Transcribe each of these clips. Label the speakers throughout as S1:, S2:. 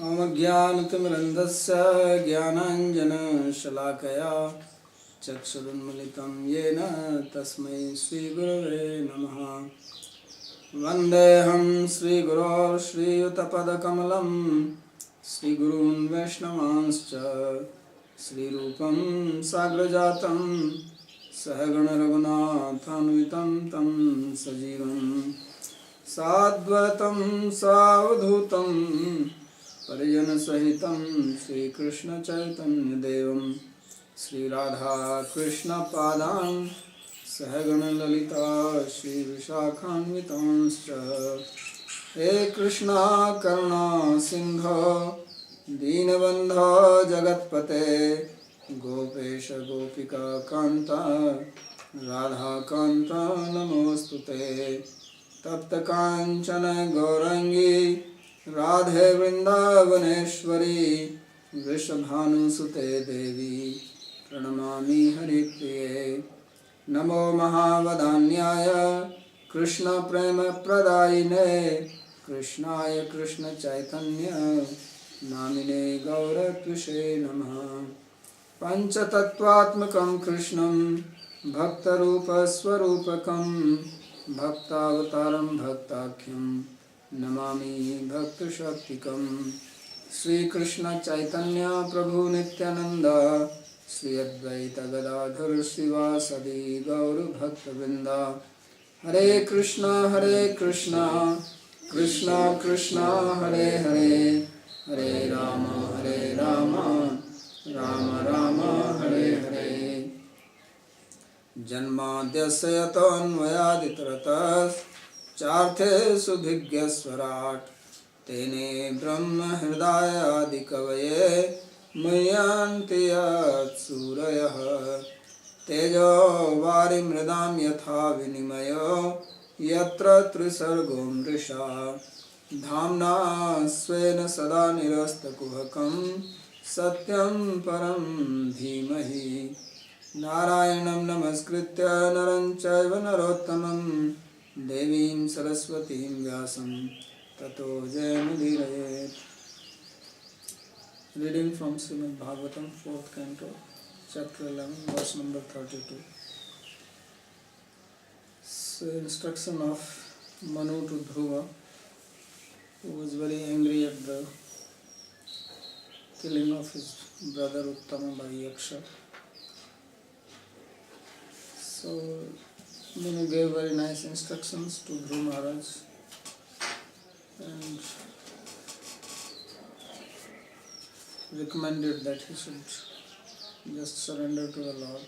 S1: अमज्ञानतिमिरन्धस्य ज्ञानाञ्जनशलाकया चक्षुरुन्मिलितं येन तस्मै श्रीगुरवे नमः। वन्देऽहं श्रीगुरो श्रीयुतपदकमलं श्रीगुरून् वैष्णवांश्च श्रीरूपं साग्रजातं सहगणरघुनाथान्वितं तं सजीवं साद्वैतं सावधूतं परिजनसहितं श्रीकृष्णचैतन्यदेवं श्रीराधाकृष्णपादान् सहगणललिता श्रीविशाखान्वितांश्च। हे कृष्णा करुणा सिन्धो दीनबन्धो जगत्पते गोपेश गोपिका कान्ता राधाकान्ता नमोऽस्तुते। तप्तकाञ्चन गौराङ्गी राधे वृन्दावनेश्वरी वृषभानुसुते देवी प्रणमामि हरिप्रिये। नमो महावदान्याय कृष्णप्रेमप्रदायिने कृष्णाय कृष्णचैतन्य नामिने गौरत्विषे नमः। पञ्चतत्त्वात्मकं कृष्णं भक्तरूपस्वरूपकं भक्तावतारं भक्ताख्यं नमामि भक्तशक्तिकं। श्रीकृष्ण चैतन्य प्रभु नित्यानंद श्री अद्वैत गदाधर श्रीवासदि गौर भक्तवृंद। हरे कृष्णा कृष्णा कृष्णा हरे हरे हरे राम राम राम हरे हरे। जन्माद्यस्य यतोऽन्वयादितरतश्चार्थेषु भिज्ञस्वराट् तेने ब्रह्म हृदयादिकवये मुह्यन्ति यत्सूरयः। तेजो वारिमृदां यथा विनिमयो यत्र त्रिसर्गो मृषा धाम्ना स्वेन सदा निरस्तकुहकं सत्यं परं धीमहि। नारायणं नमस्कृत्य नरं चैव नरोत्तमं देवीं सरस्वतीं व्यासं ततो जयमुदीरयेत्। Reading from Srimad Bhagavatam, 4th Canto, chapter 11, verse number 32. So, instruction of Manu to Dhruva, who was very angry at the killing of his brother Uttama by Yaksha. So, Manu gave very nice instructions to Dhruva Maharaj and recommended that he should just surrender to the Lord,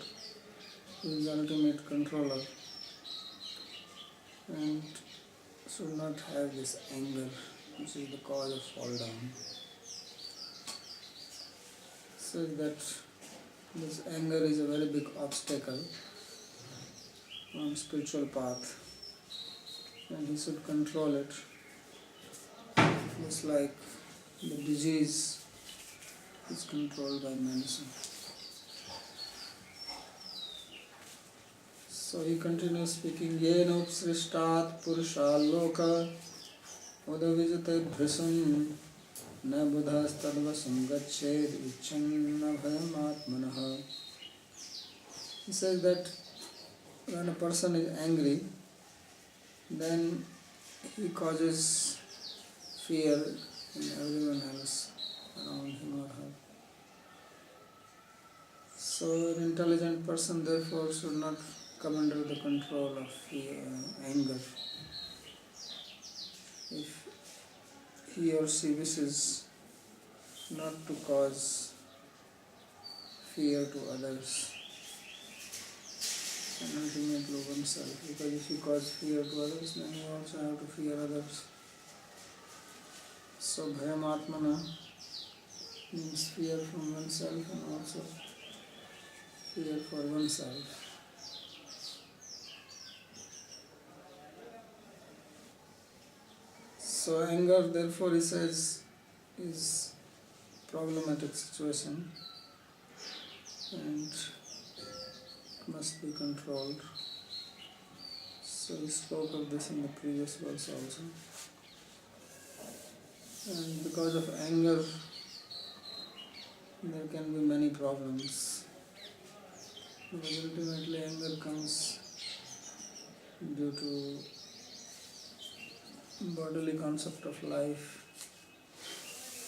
S1: who is the ultimate controller, and should not have this anger, which is the cause of fall down. Says that this anger is a very big obstacle on spiritual path, and he should control it, just like the disease is controlled by medicine. So he continues speaking, Yena upsrishtat purusha loka udavijate bhrisam na buddhas tadvasam gached icchanna bhayam atmanaha. He says that when a person is angry, then he causes fear in everyone else around him or her. So an intelligent person therefore should not come under the control of anger. If he or she wishes not to cause fear to others and ultimately oneself, because if you cause fear to others, then you also have to fear others. So bhayam atmana means fear from oneself and also fear for oneself. So anger, therefore, he says, is problematic situation and must be controlled. So we spoke of this in the previous verse also. And because of anger, there can be many problems. Because ultimately anger comes due to bodily concept of life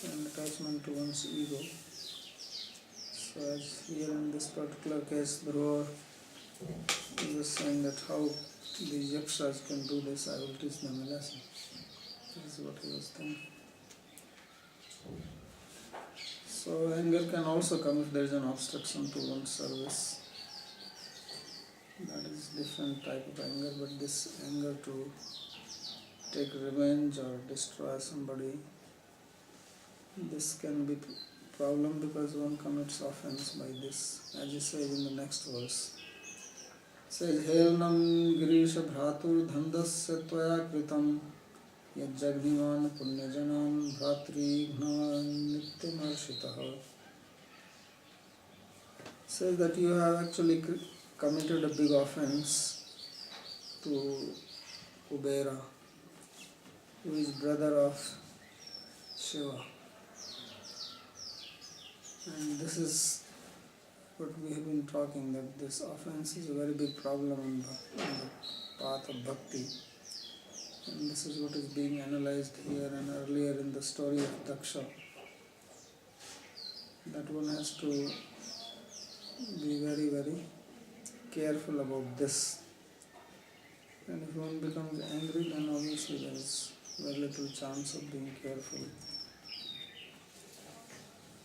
S1: and attachment to one's ego. So as here in this particular case, Dhruva is saying that how these yakshas can do this, I will teach them a lesson. This is what he was thinking. So anger can also come if there is an obstruction to one's service. That is different type of anger, but this anger to take revenge or destroy somebody, this can be problem because one commits offense by this, as he says in the next verse. It says, Helnam Girisha Bhratur Dhandasya Tvaya Kritam Yajjagnivan Punyajanam Bhatri Gnavan Nityamarshitaha. Says that you have actually committed a big offense to Kubera, who is brother of Shiva. And this is what we have been talking, that this offense is a very big problem on the path of bhakti. And this is what is being analyzed here and earlier in the story of Daksha. That one has to be very, very careful about this. And if one becomes angry, then obviously there is very little chance of being careful.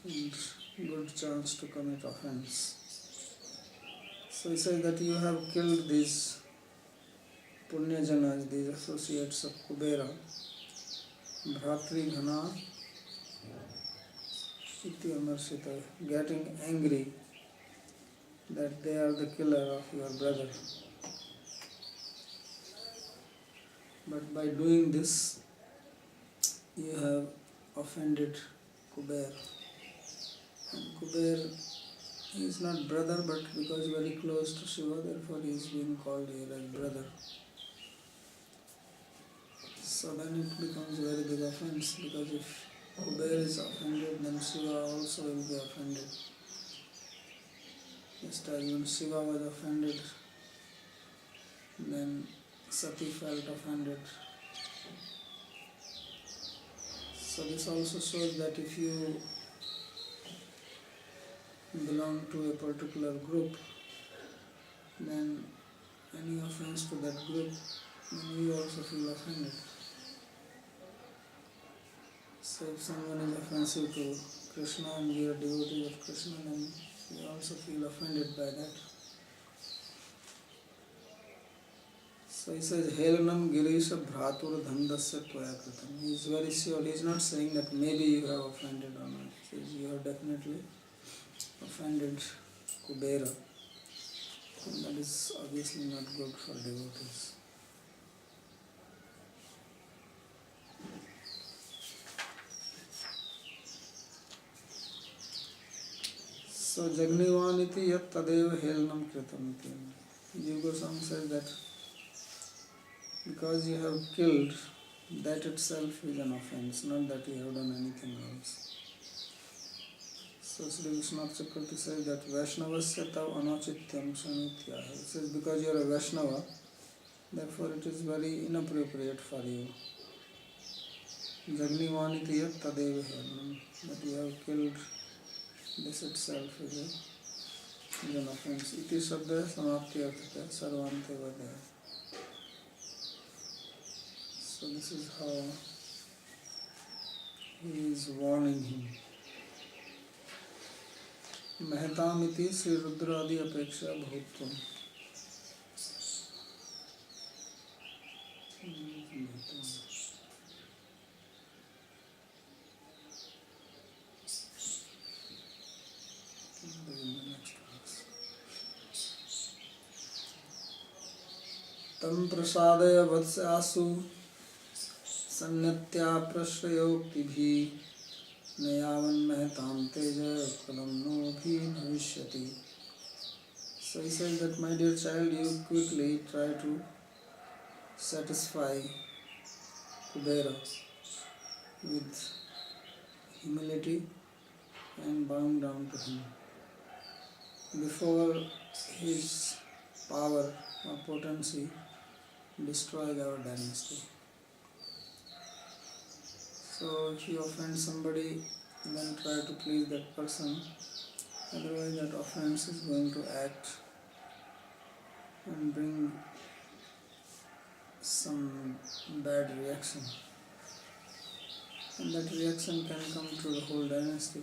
S1: And good chance to commit offense. So he says that you have killed these Punyajanas, these associates of Kubera, Bhatri Ghana Iti Amarsita, getting angry that they are the killer of your brother. But by doing this, you have offended Kuber. And Kuber is not brother, but because very close to Shiva, therefore he is being called here as brother. So then it becomes a very big offense, because if Kuber is offended, then Shiva also will be offended. Just as when Shiva was offended, then Sati felt offended. So this also shows that if you belong to a particular group, then any offense to that group, then you also feel offended. So if someone is offensive to Krishna and you are devotee of Krishna, then you also feel offended by that. So he says, Helanam Girisha Bhratur Dhandasya Tvaya Kritam. He is very sure, he is not saying that maybe you have offended or not. He says you have definitely offended Kubera. And that is obviously not good for devotees. So Jagnivaniti yat tadeva helanam kritam iti. Jiva Goswami says that because you have killed, that itself is an offense, not that you have done anything else. So Sri Vishwanath Chakravarti says that Vaishnavasya tav anachityam shanityaha. It says because you are a Vaishnava, therefore it is very inappropriate for you. Jagnivaniti yat tadeva helanam. That you have killed, this itself is an offense. Iti sabda samaptiyarthaka sarvante vadaya. So this is how he is warning him. Mehetamiti Sri Rudradi Apeksha Bhutvam. Tam prasadaya vatsasu sannatya prashrayokti nayavan mehetam teja kalam no bhi bhavishyati. So he says that, my dear child, you quickly try to satisfy Kubera with humility and bowing down to him. Before his power or potency destroys our dynasty. So if you offend somebody, then try to please that person, otherwise that offense is going to act and bring some bad reaction. And that reaction can come to the whole dynasty.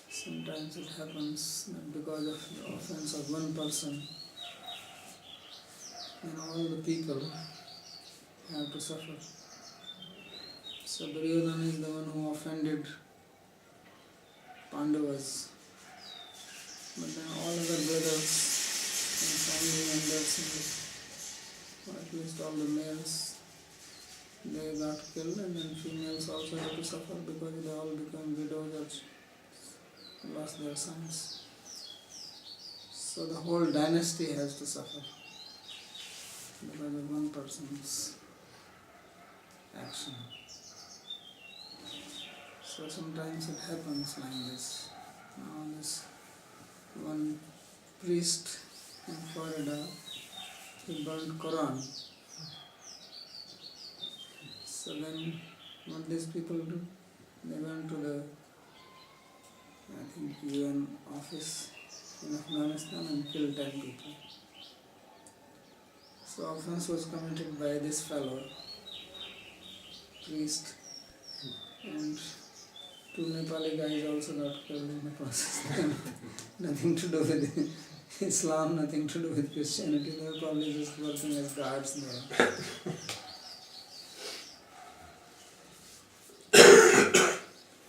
S1: Sometimes it happens that because of the offense of one person, and all the people have to suffer. So Duryodhana is the one who offended Pandavas. But then all other brothers and family members, or at least all the males, they got killed, and then females also had to suffer because they all became widows or lost their sons. So the whole dynasty has to suffer because of one person's action. So sometimes it happens like this. Now this one priest in Florida, he burned Quran. So then what these people do? They went to the, I think, UN office in Afghanistan and killed 10 people. So offense was committed by this fellow, priest, and 2 Nepali guys also got killed in the process. Nothing to do with Islam, nothing to do with Christianity. They were probably just working as guards there.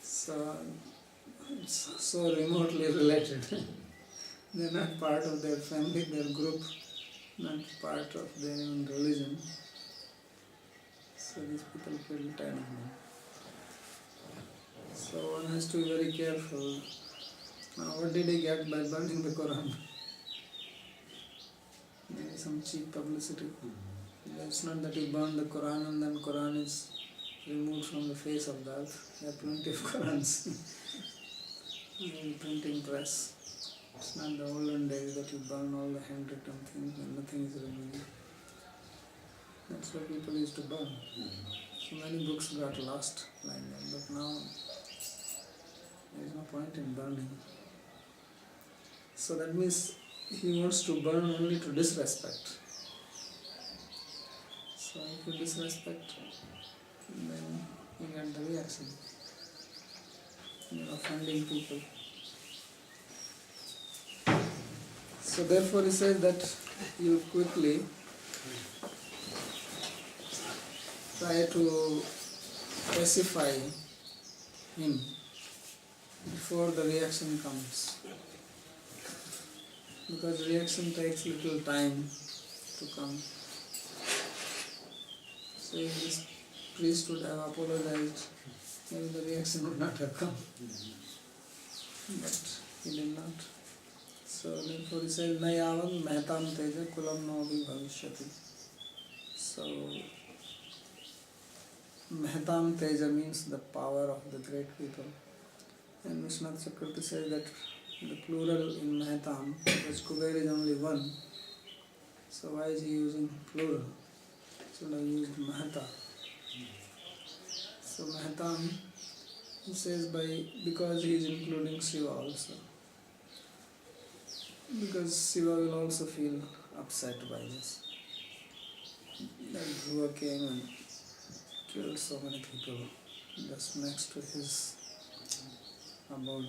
S1: So it's so remotely related. They're not part of their family, their group, not part of their own religion. So these people killed 10 of them. So one has to be very careful. Now what did he get by burning the Quran? Maybe some cheap publicity. It's not that he burned the Quran and then Quran is removed from the face of the earth. There are plenty of Qurans in printing press. It's not the olden days that you burn all the handwritten things and nothing is removed. That's what people used to burn. So many books got lost like that, but now there is no point in burning. So that means he wants to burn only to disrespect. So if you disrespect, then you get the reaction. You are offending people. So therefore he says that you quickly try to pacify him before the reaction comes. Because reaction takes little time to come. So if this priest would have apologized, maybe the reaction would not have come. But he did not. So therefore he says, Nayavam Mehtam Teja Kulam Novi Bhavishyati. So Mehtam Teja means the power of the great people. And Vishwanath Chakravarti says that the plural in Mehtam, because Kuber is only one. So why is he using plural? Should have used Mahata. So Mehtam, he says because he is including Shiva also. Because Shiva will also feel upset by this. That Dhruva came and killed so many people just next to his abode.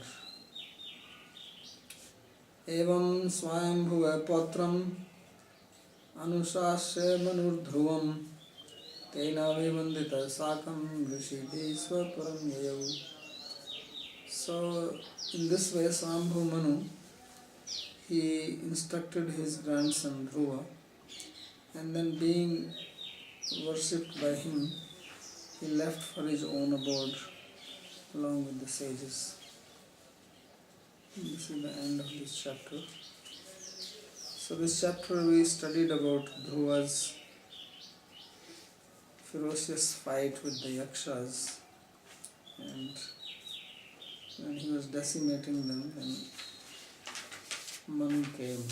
S1: Evam swayambhuva patram anushasya manurdhruvam tena vivandita sakam vrishidesva param yayav. So in this way Swambhu Manu, he instructed his grandson Dhruva, and then being worshipped by him, he left for his own abode along with the sages. This is the end of this chapter. So this chapter we studied about Dhruva's ferocious fight with the Yakshas And when he was decimating them, then Manu came,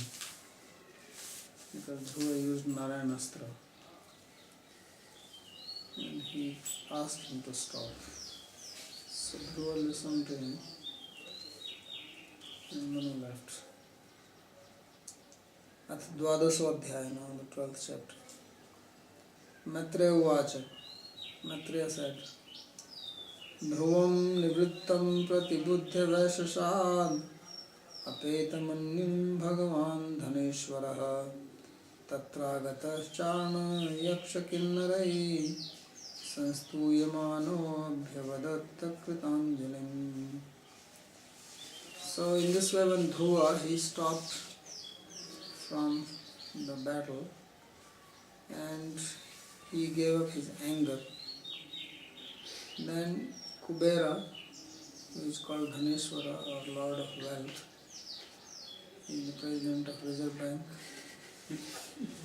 S1: because Dhruva used Narayanastra, and he asked him to stop. So Dhruva listened to him, and Manu left. At Dvadaso Adhyaya, now the 12th chapter. Maitreya Uvacha. Maitreya said, Dhruvam nivrittam pratibuddhya vaishashad apetamanyam bhagavan dhaneshwaraha tatragatas chana yaksha kinnarai sanstuyamano bhyavadatta kritanjalim. So in this way, when Dhruva, he stopped from the battle and he gave up his anger. Then Kubera, who is called Dhaneshwara or Lord of Wealth, he is the president of Reserve Bank.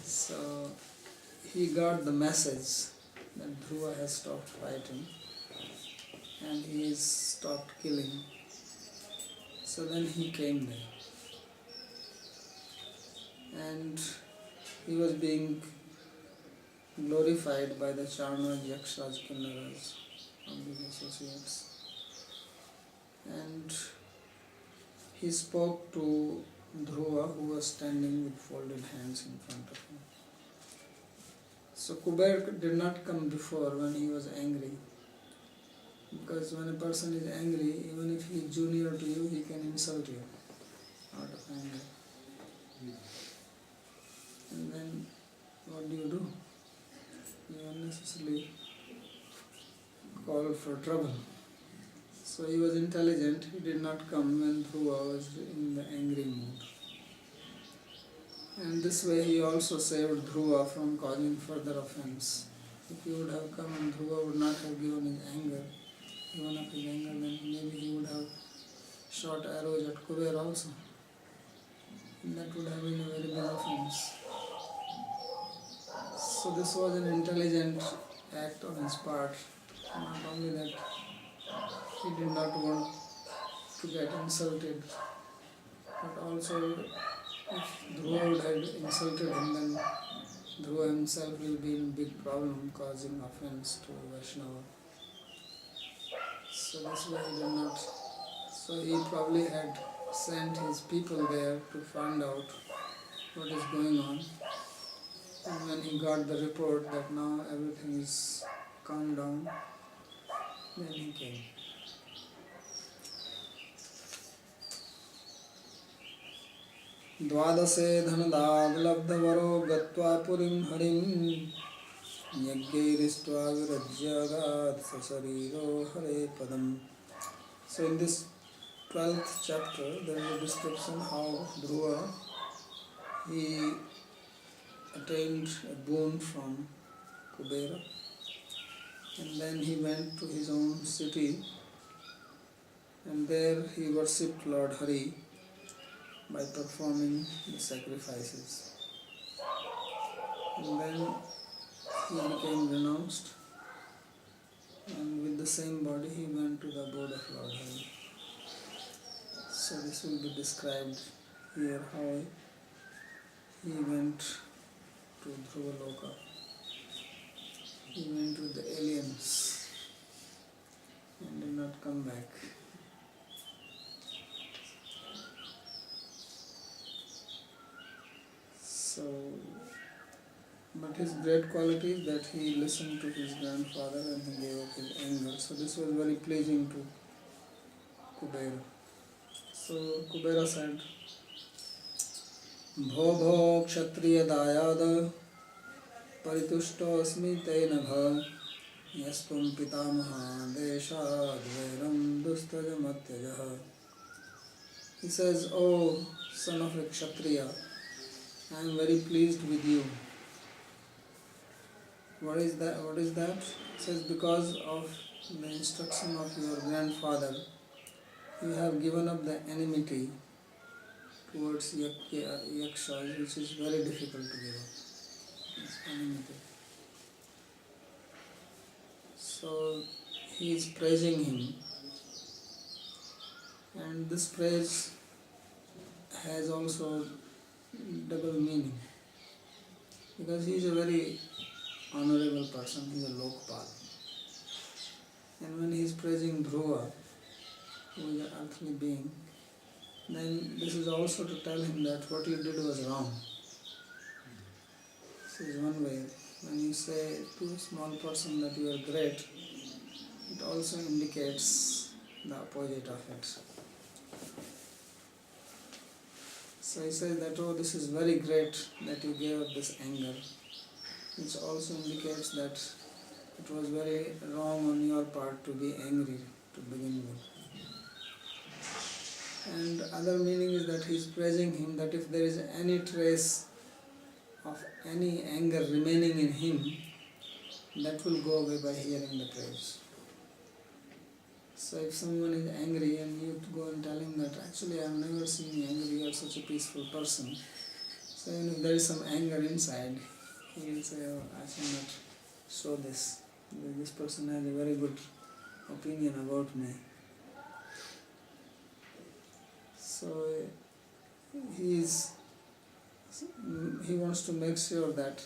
S1: So he got the message that Dhruva has stopped fighting and he has stopped killing. So then he came there. And he was being glorified by the Charnas, Yakshas, Kinnaras, and his associates. And he spoke to Dhruva, who was standing with folded hands in front of him. So Kuber did not come before when he was angry. Because when a person is angry, even if he is junior to you, he can insult you out of anger. And then what do? You unnecessarily call for trouble. So he was intelligent, he did not come when Dhruva was in the angry mood. And this way he also saved Dhruva from causing further offense. If he would have come and Dhruva would not have given his anger, then maybe he would have shot arrows at Kuber also. And that would have been a very big offense. So this was an intelligent act on his part. Not only that he did not want to get insulted, but also if Dhruva would have insulted him, then Dhruva himself will be in big problem, causing offense to Vaishnava. So this way he did not. So he probably had sent his people there to find out what is going on. And when he got the report that now everything is calmed down, then he came. Dvadase dhanadad labdhavaro gatva purim harim yajnairishtva virajyagat sasariro hare padam. So in this 12th chapter, there is a description how Dhruva, he attained a boon from Kubera, and then he went to his own city, and there he worshipped Lord Hari by performing the sacrifices. And then he became renounced, and with the same body he went to the abode of Lord Hari. So this will be described here, how he went to Dhruvaloka. He went with the aliens and did not come back. So, but his great quality is that he listened to his grandfather and he gave up his anger. So this was very pleasing to Kubera. So Kubera said, Bho bho kshatriya dayada paritushto asmi te nabha yastum pitamaha deshad veram dustajamatyajaha. He says, O son of a kshatriya, I am very pleased with you. What is that? He says, because of the instruction of your grandfather, you have given up the enmity towards yakshas, which is very difficult to give up. It's enmity. So he is praising him, and this praise has also double meaning, because he is a very honorable person, he is a Lokpal. And when he is praising Dhruva, who is an earthly being, then this is also to tell him that what you did was wrong. This is one way. When you say to a small person that you are great, it also indicates the opposite of it. So he says that, oh, this is very great that you gave up this anger, which also indicates that it was very wrong on your part to be angry to begin with. And other meaning is that he is praising him, that if there is any trace of any anger remaining in him, that will go away by hearing the praise. So if someone is angry and you go and tell him that actually I have never seen you angry, you are such a peaceful person. So even if there is some anger inside, he will say, oh, I shall not show this. This person has a very good opinion about me. So he wants to make sure that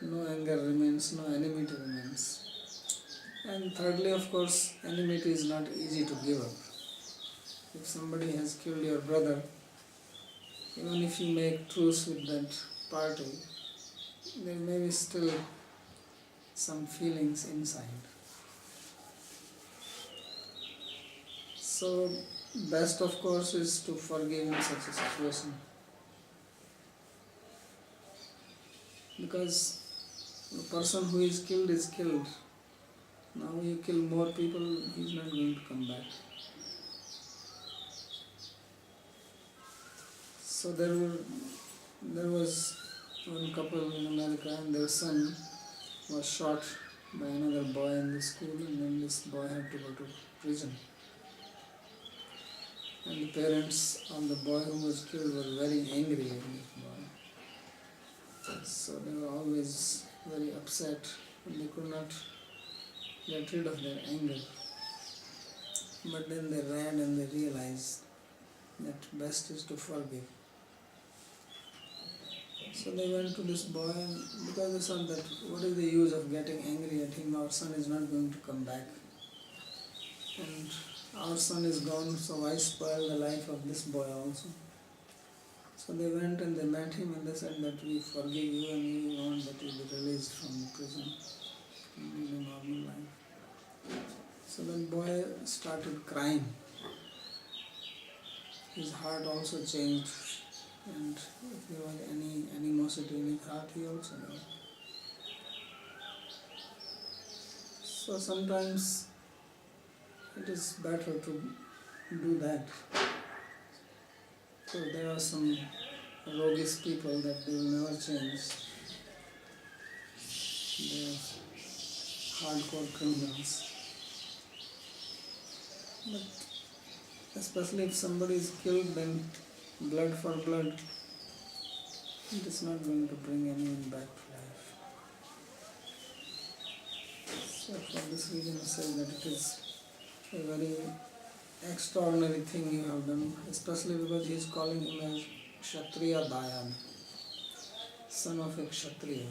S1: no anger remains, no enmity remains. And thirdly, of course, enmity is not easy to give up. If somebody has killed your brother, even if you make truce with that party, there may be still some feelings inside. So, best of course is to forgive in such a situation. Because the person who is killed is killed. Now you kill more people, he is not going to come back. So there was one couple in America, and their son was shot by another boy in the school, and then this boy had to go to prison. And the parents of the boy who was killed were very angry with this boy. So they were always very upset, and they could not get rid of their anger. But then they read and they realized that best is to forgive. So they went to this boy, and because they said that what is the use of getting angry at him, our son is not going to come back. And our son is gone, so why spoil the life of this boy also? So they went and they met him and they said that we forgive you and we want that you be released from the prison and live a normal life. So that boy started crying. His heart also changed, and if there was any animosity in his heart, he also died. So sometimes it is better to do that. So there are some roguish people that they will never change. They are hardcore criminals. But especially if somebody is killed, then blood for blood, it is not going to bring anyone back to life. So for this reason I say that it is a very extraordinary thing you have done, especially because he is calling him as Kshatriya Dayan, son of a Kshatriya.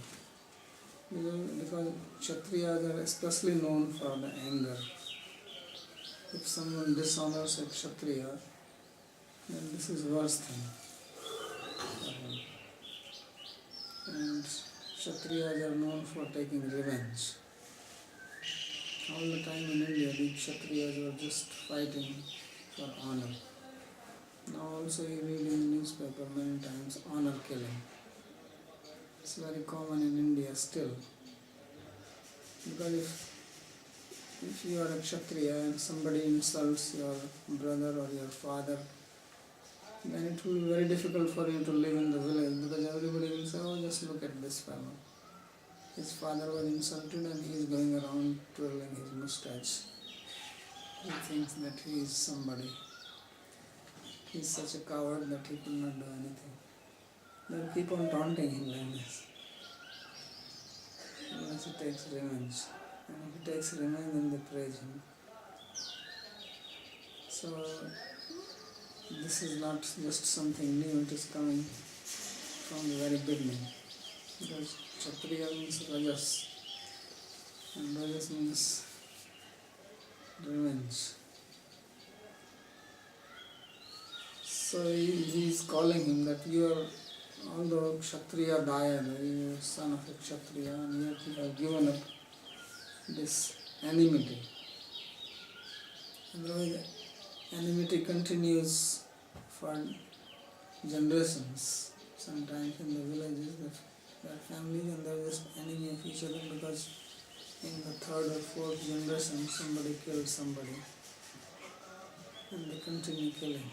S1: Because Kshatriyas are especially known for the anger. If someone dishonors a Kshatriya, then this is worse thing for him. And Kshatriyas are known for taking revenge. All the time in India, the Kshatriyas were just fighting for honor. Now also you read in the newspaper many times, honor killing. It's very common in India still. Because if you are a Kshatriya and somebody insults your brother or your father, then it will be very difficult for you to live in the village, because everybody will say, oh, just look at this fellow. His father was insulted and he is going around twirling his moustache. He thinks that he is somebody. He is such a coward that he could not do anything. They will keep on taunting him like this, unless he takes revenge. And if he takes revenge and they praise him. So this is not just something new, it is coming from the very beginning. Because Kshatriya means Rajas, and Rajas means revenge. So he is calling him that you are, although Kshatriya Dayana, you are son of a Kshatriya, and yet you have given up this enmity. Otherwise, enmity continues for generations. Sometimes in the villages, there are families and they are just enemy of each other because in the third or fourth generation somebody killed somebody and they continue killing.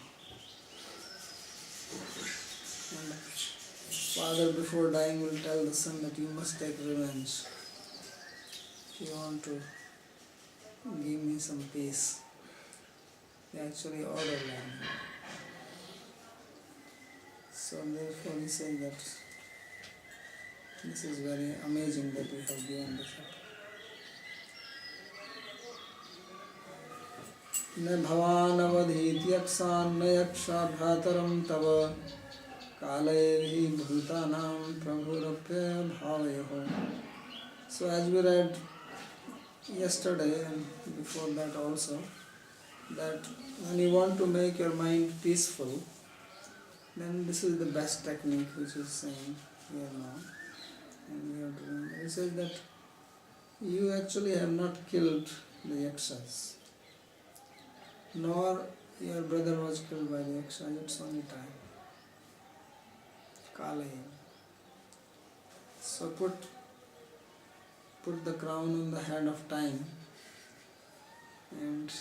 S1: And father before dying will tell the son that you must take revenge if you want to give me some peace. They actually order land. So therefore he says that this is very amazing that we have given this up. न भवान अवधीत यक्षान न यक्षा भ्रातरम तव कालैर्हि भूतानां प्रभुरप्य भावयोः. So as we read yesterday and before that also, that when you want to make your mind peaceful, then this is the best technique which is saying here now. And we have to remember. He says that you actually have not killed the yakshas, nor your brother was killed by the yakshas, it's only time. Kalaya. So put the crown on the head of time and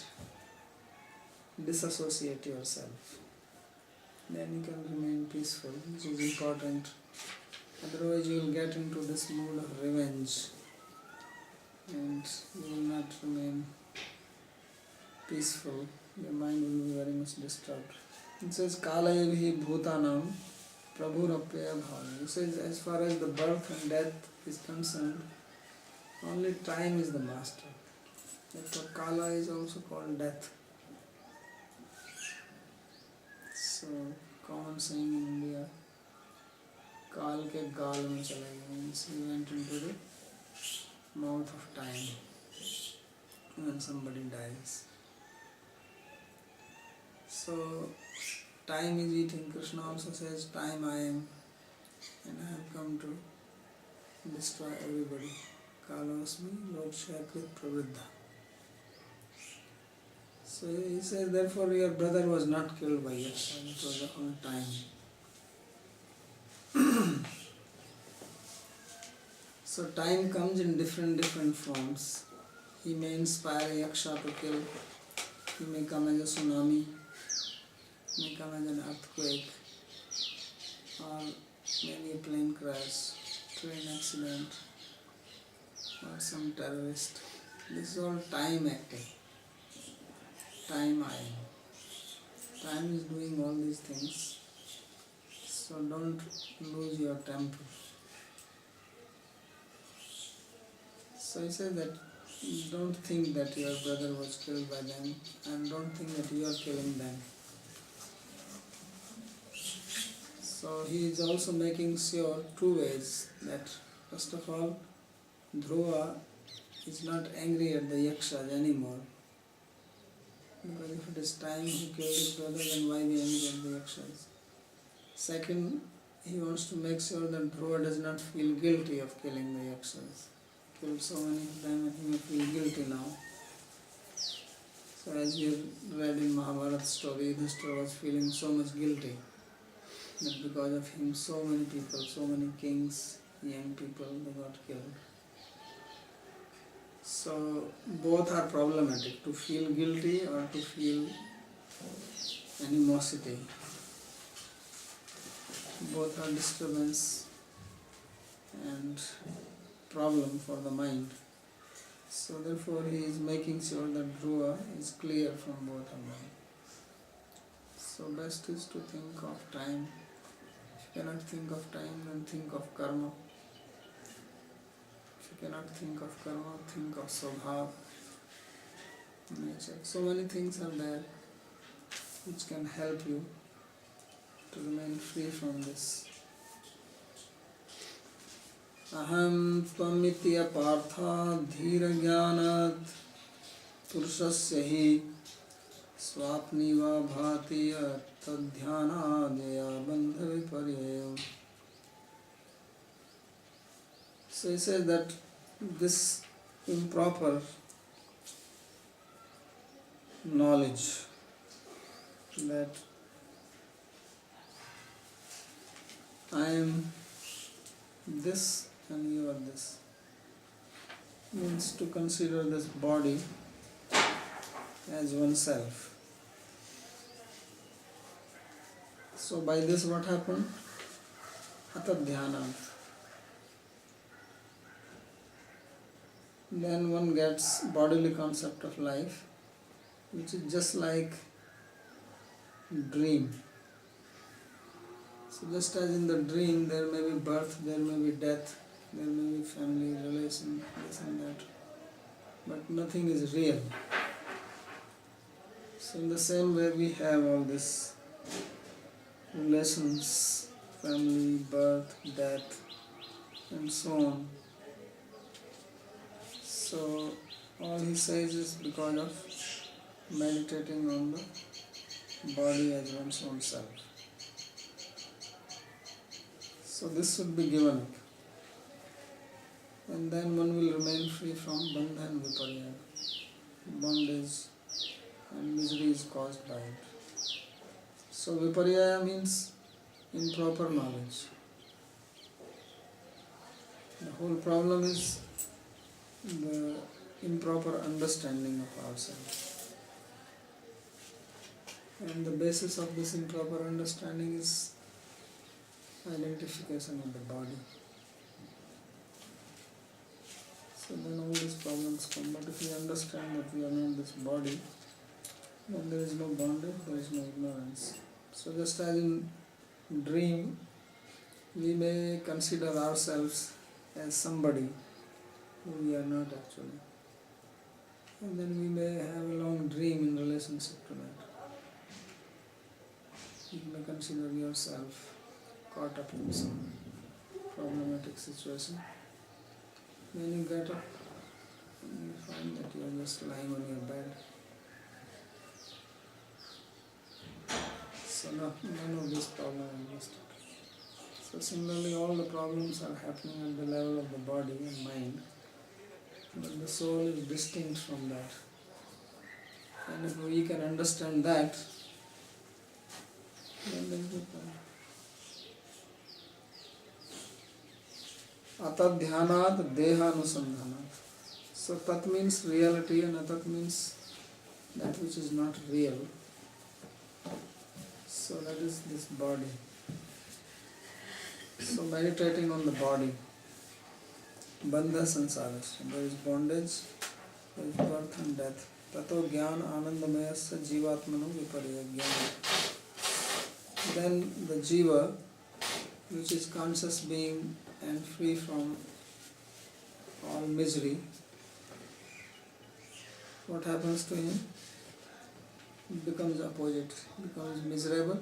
S1: disassociate yourself. Then you can remain peaceful, which is important. Otherwise you will get into this mood of revenge and you will not remain peaceful. Your mind will be very much disturbed. It says, Kalayavhi bhutanam prabhurapya bhava. It says, as far as the birth and death is concerned, only time is the master. Therefore Kala is also called death. So, common saying in India, Kal ke gaal mein chala gaya, means he went into the mouth of time when somebody dies. So, time is eating. Krishna also says, time I am, and I have come to destroy everybody. Kalosmi lokshakrit pravriddha. So he says, therefore your brother was not killed by Yaksha, it was on time. So time comes in different forms. He may inspire Yaksha to kill, he may come as a tsunami, may come as an earthquake, or maybe a plane crash, train accident, or some terrorist. This is all time acting. Time I am. Time is doing all these things. So don't lose your temper. So he said that don't think that your brother was killed by them and don't think that you are killing them. So he is also making sure two ways that first of all Dhruva is not angry at the Yakshas anymore. Because if it is time he killed his brother, then why be angry at the Yakshas? Second, he wants to make sure that Dhruva does not feel guilty of killing the Yakshas. He killed so many of them and he may feel guilty now. So as we read in Mahabharata story, Yudhishthira was feeling so much guilty that because of him so many people, so many kings, young people, they got killed. So both are problematic, to feel guilty or to feel animosity. Both are disturbance and problem for the mind. So therefore he is making sure that Dhruva is clear from both of them. So best is to think of time. If you cannot think of time, then think of karma. If you cannot think of karma, think of swabhav, nature. So many things are there which can help you to remain free from this. Aham tvamitya partha dhira jnanat purushasya hi swapni va bhati tadhyana daya bandha viparyayam. So he says that this improper knowledge that I am this and you are this means to consider this body as oneself. So by this what happened? Atadhyana. Then one gets bodily concept of life, which is just like dream. So just as in the dream there may be birth, there may be death, there may be family, relation, this and that, but nothing is real. So in the same way we have all these relations, family, birth, death, and so on. So all he says is because of meditating on the body as one's own self. So this should be given up. And then one will remain free from bandha and viparya. Bondage and misery is caused by it. So viparya means improper knowledge. The whole problem is the improper understanding of ourselves. And the basis of this improper understanding is identification of the body. So then all these problems come. But if we understand that we are not this body, then there is no bondage, there is no ignorance. So just as in dream, we may consider ourselves as somebody who we are not actually. And then we may have a long dream in relationship to that. You may consider yourself caught up in some problematic situation. When you get up, you find that you are just lying on your bed. So none of these problems exist. So similarly, all the problems are happening at the level of the body and mind, but the soul is distinct from that. And if we can understand that, then there is no problem. Atadhyanat dehanusandhanat. So tat means reality and atat means that which is not real. So that is this body. So meditating on the body. Bandha sansarasya. There is bondage, there is birth and death. Tato jnana anandamayasya jivatmano viparya jnana. Then the jiva, which is conscious being and free from all misery, what happens to him? It becomes opposite, becomes miserable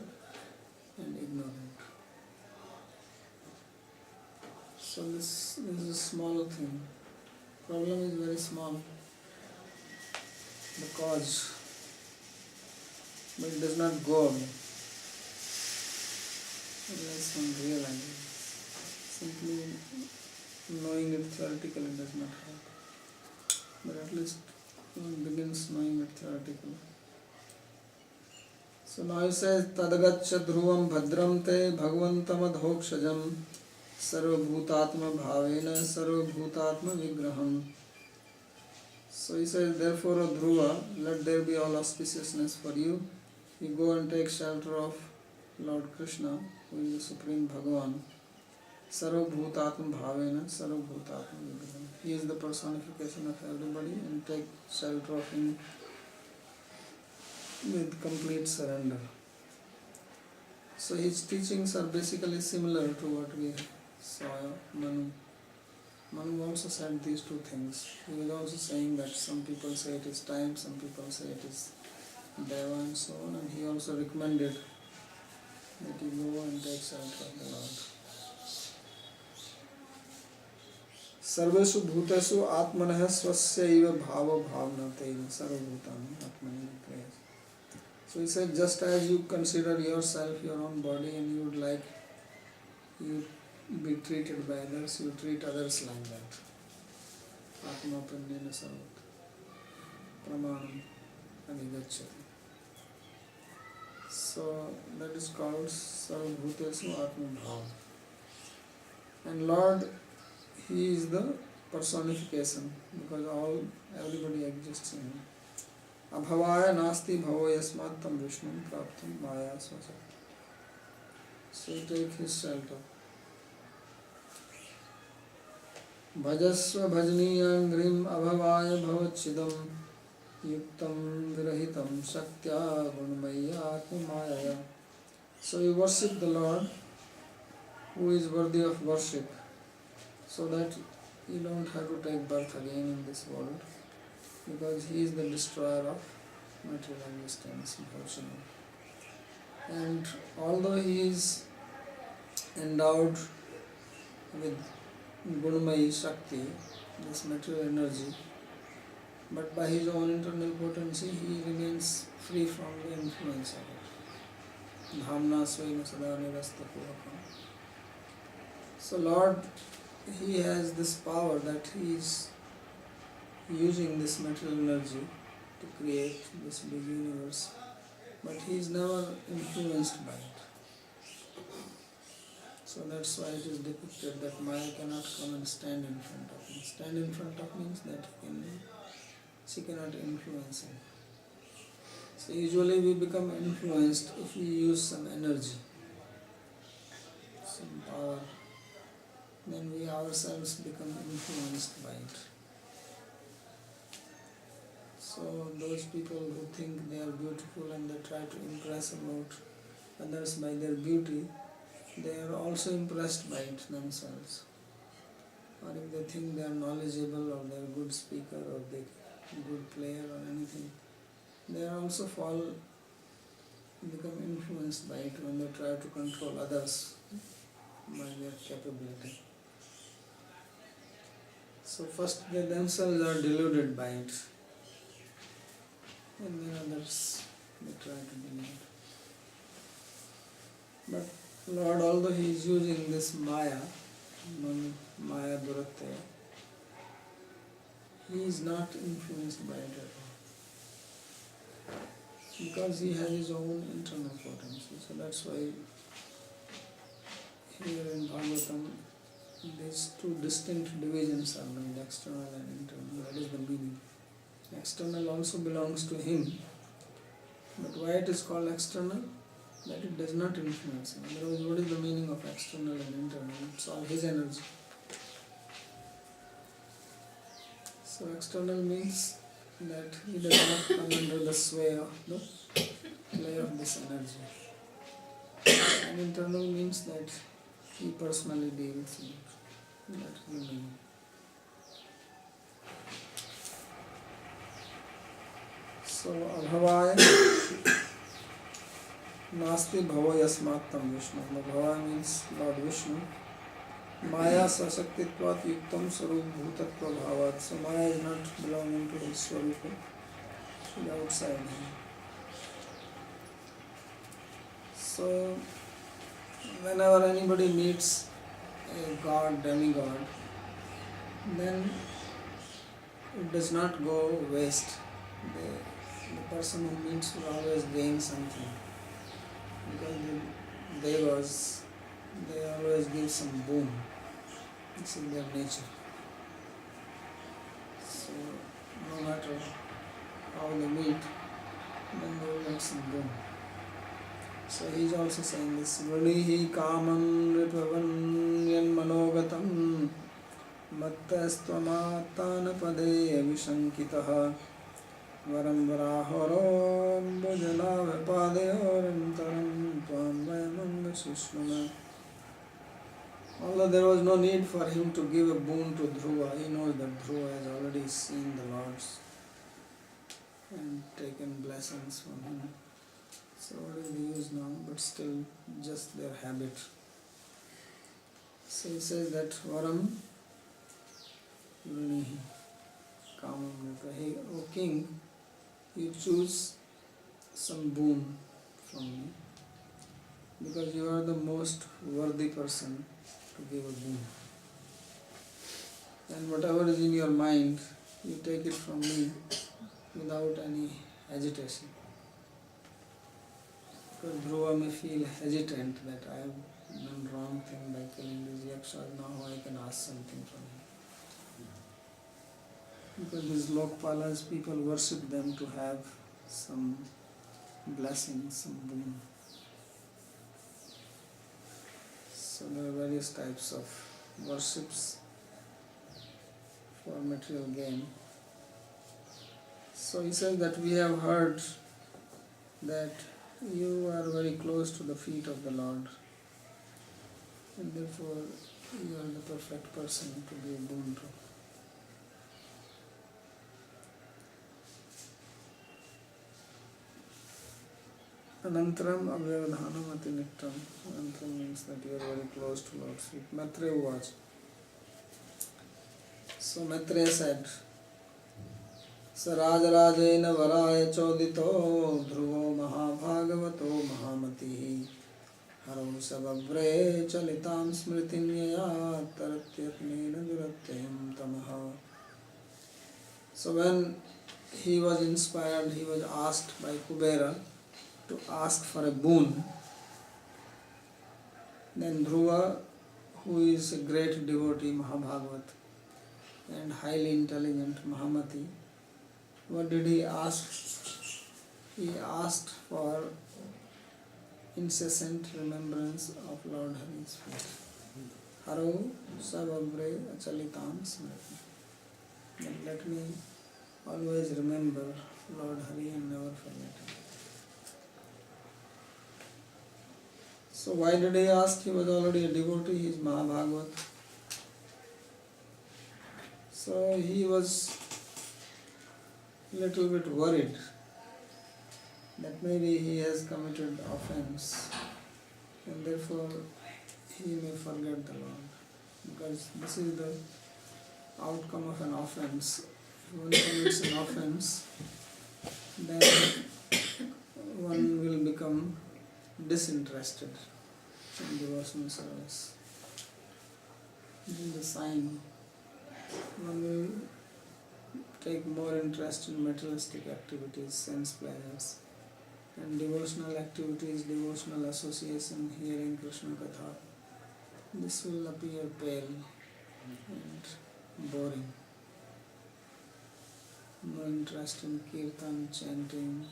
S1: and ignorant. So this is a small thing. Problem is very small, the cause, but it does not go away unless one realizes. Simply knowing it theoretically does not help, but at least one begins knowing it theoretically. So now he says, Tadagaccha dhruvam bhadram te bhagavantam adhokshajam sarvabhutatma bhavena sarvabhutatma vigraham. So he says, therefore, O Dhruva, let there be all auspiciousness for you. You go and take shelter of Lord Krishna, who is the Supreme Bhagavan. Sarvabhutatma bhavena sarvabhutatma vigraham. He is the personification of everybody, and take shelter of him with complete surrender. So his teachings are basically similar to what we saw Manu Manu also said these two things. He was also saying that some people say it is time, some people say it is Deva and so on, and he also recommended that you go and take shelter of the Lord. Sarveshu bhutesu atmanah swasyaiva bhava bhavnateina sarvabhutani atmani nikriyas. So he said, just as you consider yourself your own body and you would like you be treated by others, you treat others like that. Atma pranyena sarvat pramanam anigacchati. So that is called sarvabhutesu atma bhava. And Lord, He is the personification because everybody exists in Him. Abhavaya nasti bhavo yasmat tam vishnum praptam maya swasa. So take His shelter. Bhajasva bhajaniyam grim abhavaya bhavachidam yuktam virahitam shaktya gunmaya atma maya. So you worship the Lord who is worthy of worship, so that you don't have to take birth again in this world, because He is the destroyer of material existence, unfortunately. And although He is endowed with Gunmayi Shakti, this material energy, but by His own internal potency He remains free from the influence of it. Dhamna Svaina Sada Nirasta Purapam. So Lord, He has this power that He is using this material energy to create this big universe, but He is never influenced by it. So that's why it is depicted that Maya cannot come and stand in front of Him. Stand in front of means that she cannot influence Him. So usually we become influenced if we use some energy, some power, then we ourselves become influenced by it. So those people who think they are beautiful and they try to impress about others by their beauty, they are also impressed by it themselves. Or if they think they are knowledgeable or they are a good speaker or they are a good player or anything, they are also become influenced by it when they try to control others by their capability. So first they themselves are deluded by it, and then others they try to delude. But Lord, although He is using this Maya, Maya Duratya, He is not influenced by it at all, because He has His own internal potency. So that's why here in Bhagavatam these two distinct divisions are made, external and internal. That is the meaning. External also belongs to Him, but why it is called external? That it does not influence Him. Otherwise, what is the meaning of external and internal? It's all His energy. So external means that He does not come under the sway of the play of this energy. And internal means that He personally deals with it. That is the meaning. So Abhavaya Nasti Bhava Yasmattam Vishnu. Bhava means Lord Vishnu. Maya Sasaktitvat Yuktam Sarup Bhutatva Bhavat. So Maya is not belonging to His Swarupa, it is outside Him. So whenever anybody meets a god, demigod, then it does not go waste. The person who meets will always gain something, because the devas, they always give some boon. It's in their nature. So no matter how they meet, then they will get some boon. So he is also saying this. Vranihi kaman ripavanyan manogatam mattastvamatana pade vishankitaha varam varahoro bhujana vipadayorantaram tvam vayamanga sushnama. Although there was no need for him to give a boon to Dhruva, he knows that Dhruva has already seen the Lords and taken blessings from him. So what is the use now? But still, just their habit. So he says that Varam Vrunihi Kamam Nitra. Hey, O king, you choose some boon from me because you are the most worthy person to give a boon. And whatever is in your mind, you take it from me without any agitation. Because Dhruva may feel hesitant that I have done wrong thing by killing these yakshas, now I can ask something from him. Because these Lokpalas, people worship them to have some blessing, some boon. So there are various types of worships for material gain. So he says that we have heard that you are very close to the feet of the Lord, and therefore you are the perfect person to be a boon to. Anantaram avyavadhanam atinittam. Anantaram means that you are very close to Lord's feet. Maitreya Uvacha. So Maitreya said, Sa Rajarajena Varaya Chodito Dhruvo Mahabhagavato Mahamatihi Haro Sabhavre Chalitam Smritinyaya Taratyatnena Duratyam Tamaha. So when he was inspired, he was asked by Kubera to ask for a boon. Then Dhruva, who is a great devotee, Mahabhagavat, and highly intelligent Mahamati, what did he ask? He asked for incessant remembrance of Lord Hari's feet. Haro Savavre Achalitam Smriti. Then let me always remember Lord Hari and never forget him. So why did he ask? He was already a devotee, he is Mahabhagavat. So he was a little bit worried that maybe he has committed offense and therefore he may forget the Lord. Because this is the outcome of an offense. If one commits an offense, then one will become disinterested in devotional service. This is the sign. One will take more interest in materialistic activities, sense pleasures, and devotional activities, devotional association, hearing Krishna Katha. This will appear pale and boring. No interest in kirtan, chanting.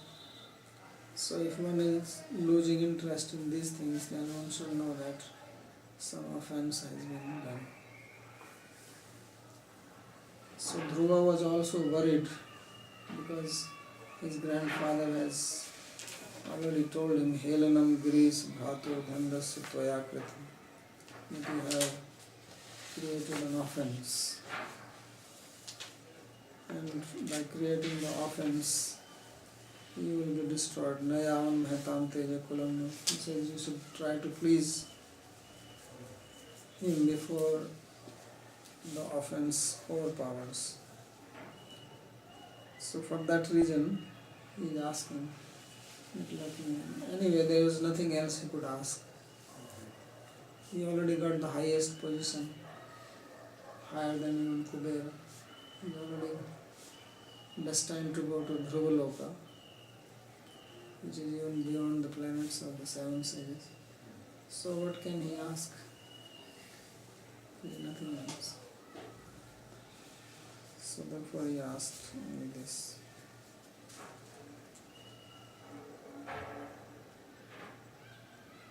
S1: So if one is losing interest in these things, then one should know that some offense has been done. So Dhruva was also worried because his grandfather has already told him, Helanam Giris Bhatur Dhandasya Tvaya Kritam, that you have created an offense. And by creating the offense, you will be destroyed. Nayavam Bhetam Teja Kulam. He says you should try to please him before the offense overpowers. So for that reason, he is asking, let me. Anyway, there was nothing else he could ask. He already got the highest position, higher than even Kubera. He is already destined to go to Dhruvaloka, which is even beyond the planets of the seven sages. So what can he ask? There is nothing else. So therefore he asked only this.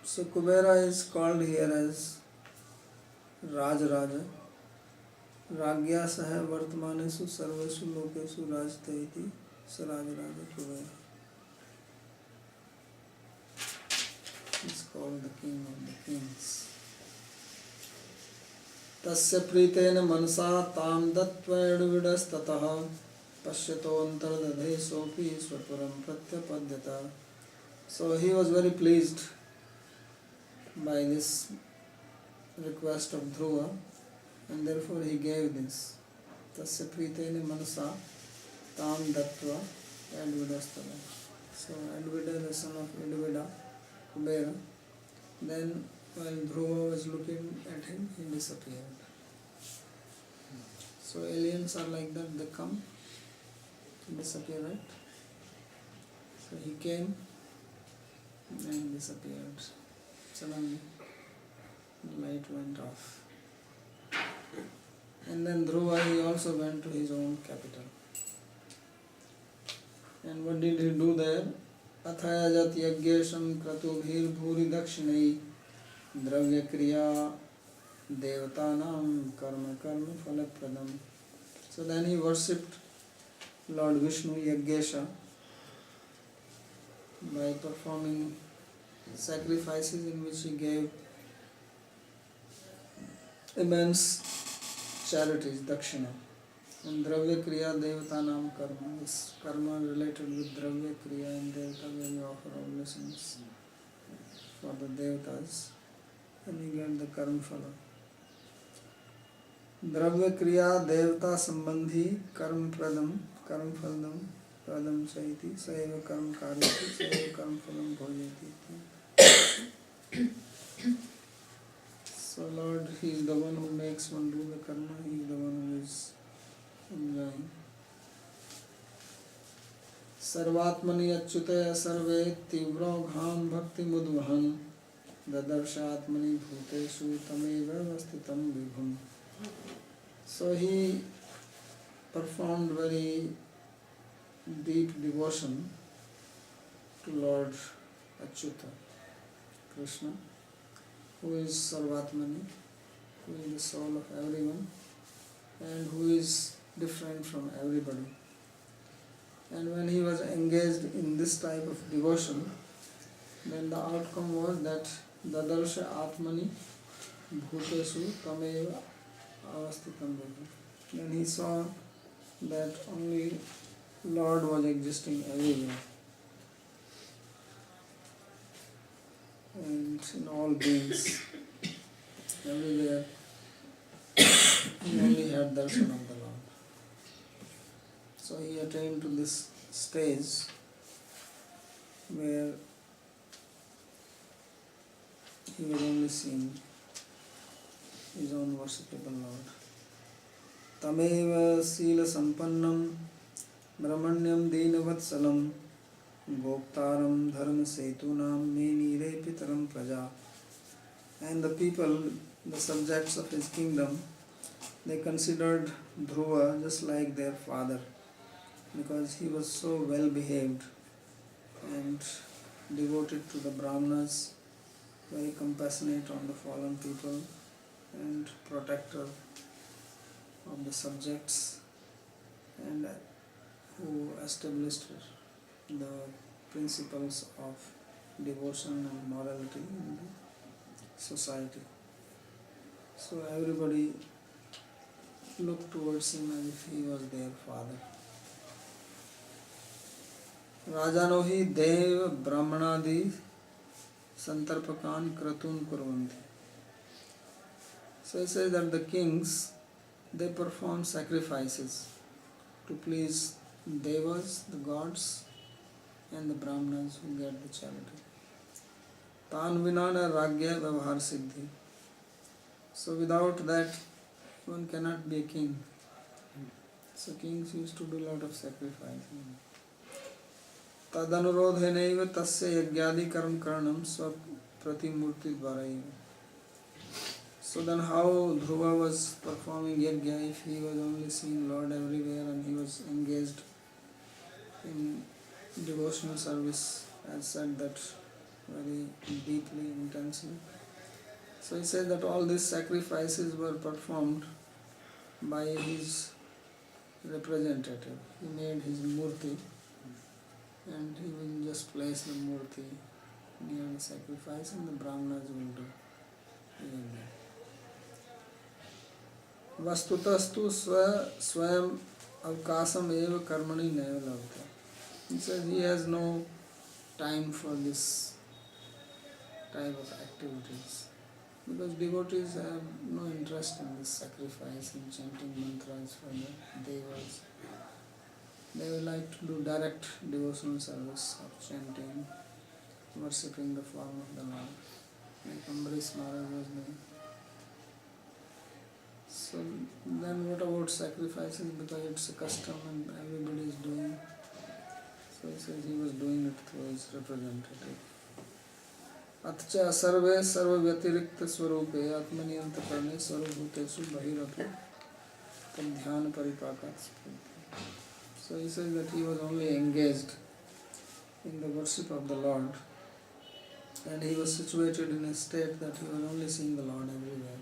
S1: So Kubera is called here as Rajaraja. Ragya saha vartmanesu sarvesu lokesu rajte iti sa Rajaraja Kubera. He is called the king of the kings. Tasya pritena manasa tam dattvayaduvidastataha pasyatontaradadhe sopi swapuram pratyapadyata. So he was very pleased by this request of Dhruva, and therefore he gave this. Tasya pritena manasa tam dattva advidastataha. So Advida, the son of Advida, Kubera, then while Dhruva was looking at him, he disappeared. So aliens are like that, they come, disappear, right? So he came and disappeared. Suddenly the light went off. And then Dhruva, he also went to his own capital. And what did he do there? Athayajat yagyesham kratubhir bhuri dakshinai dravya kriya devatanam karma karma phalapradam. So then he worshipped Lord Vishnu Yagyesha by performing sacrifices in which he gave immense charities, dakshina. And dravya kriya devatanam karma is karma related with dravya kriya, and devata where you offer oblations for the devatas and you get the karma phala. Dravya kriya devata sambandhi karma pradam pradam saiti saiva karma karyati saiva karma phalam bhojati. So Lord, He is the one who makes one do the karma, He is the one who is enjoying. Sarvatmani achyutaya sarve tivro gham bhakti mudvahan dadarshatmani bhuteshu tameva vastitam vibhum. So he performed very deep devotion to Lord Achyuta, Krishna, who is Sarvatmani, who is the soul of everyone, and who is different from everybody. And when he was engaged in this type of devotion, then the outcome was that Dadarsha Atmani Bhutesu Tameva Avastitam. Then he saw that only Lord was existing everywhere and in all beings, everywhere. He only had darshan of the Lord. So he attained to this stage where he was only seeing his own worshipable Lord. Tameva sila sampannam brahmanyam dinavatsalam goptaram dharma setunam menire pitaram praja. And the people, the subjects of his kingdom, they considered Dhruva just like their father, because he was so well behaved and devoted to the Brahmanas, very compassionate on the fallen people and protector of the subjects, and who established the principles of devotion and morality in the society. So everybody looked towards him as if he was their father. Rajano hi deva brahmanadi santarpakan kratun kurvanti. So he says that the kings, they perform sacrifices to please devas, the gods, and the brahmanas who get the charity. Tan vinana ragya vyavahar siddhi. So without that, one cannot be a king. So kings used to do a lot of sacrificing. Tadanurodhenaiva tasya yagyadi karam karanam swa pratimurti dvaraiva. So then how Dhruva was performing yajna if he was only seeing Lord everywhere and he was engaged in devotional service, as said, that very deeply, intensely. So he said that all these sacrifices were performed by his representative. He made his murti and he will just place the murti near the sacrifice and the brahmanas will do even that. Vastutastu swayam avkasam eva karmani neva labdha. He says he has no time for this type of activities. Because devotees have no interest in this sacrifice and chanting mantras for the devas. They would like to do direct devotional service of chanting, worshipping the form of the Lord, like Ambarish Maharaj was doing. So then what about sacrifices? Because it's a custom and everybody is doing. So he says he was doing it through his representative. Atcha sarve sarva vyatirikta swarupe atmani antakarne sarvabhutesu bahirapi tadhyana paripakat. So he says that he was only engaged in the worship of the Lord, and he was situated in a state that he was only seeing the Lord everywhere.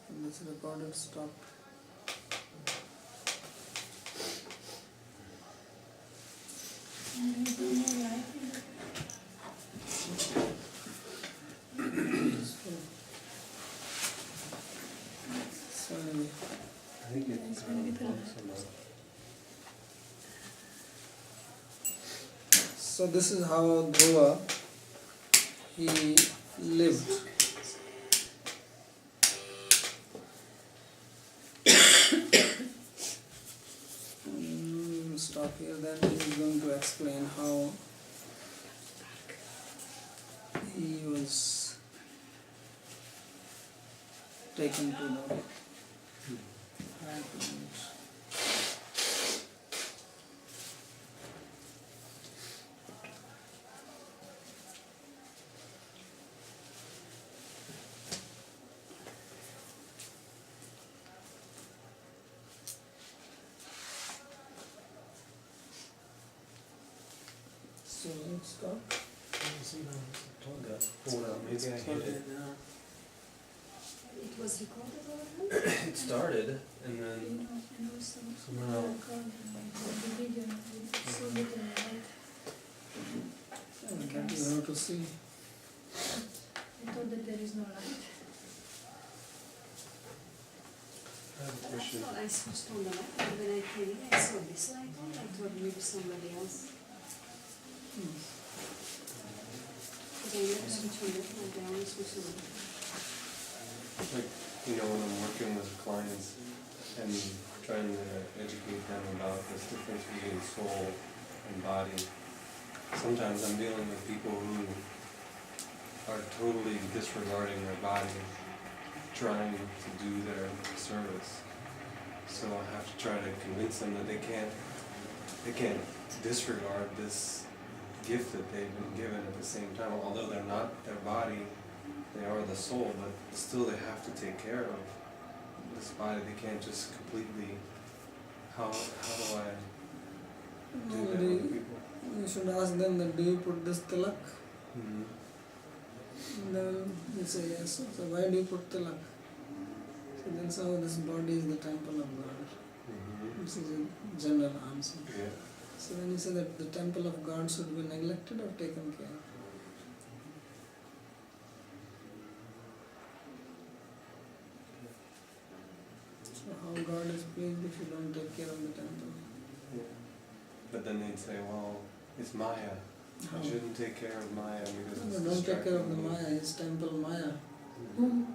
S1: And this recorded stop. So anyway.
S2: I think it's
S1: So this is how Dhruva he lived. Stop here. Then he is going to explain how he was taken to the high planet. So let's stop.
S2: Maybe I hit it.
S3: It was recorded already?
S2: It started, and then somehow.
S3: The video, it's so little light.
S1: That you have to see.
S3: I thought that there is no light.
S2: I have a
S3: I
S2: question.
S3: thought I switched on the light, and when I came in, I saw this light on. I thought maybe somebody else. Because I never switched on it, like I only switched on it.
S2: Like, when I'm working with clients and trying to educate them about this difference between soul and body, sometimes I'm dealing with people who are totally disregarding their body, trying to do their service. So I have to try to convince them that they can't disregard this gift that they've been given at the same time. Although they're not their body, they are the soul, but still they have to take care of this body. They can't just completely. How do I do that with people?
S1: You should ask them that, do you put this tilak?
S2: Mm-hmm.
S1: Then you say yes. So why do you put tilak? So then so this body is the temple of God.
S2: Mm-hmm.
S1: This is a general answer.
S2: Yeah.
S1: So then you say that the temple of God should be neglected or taken care of. So how God is pleased if you don't take care of the temple?
S2: Yeah. But then they'd say, well, it's Maya.
S1: How?
S2: I shouldn't take care of Maya because
S1: No,
S2: it's
S1: don't take care of the
S2: distracting me.
S1: Maya, it's temple Maya.
S2: Mhm.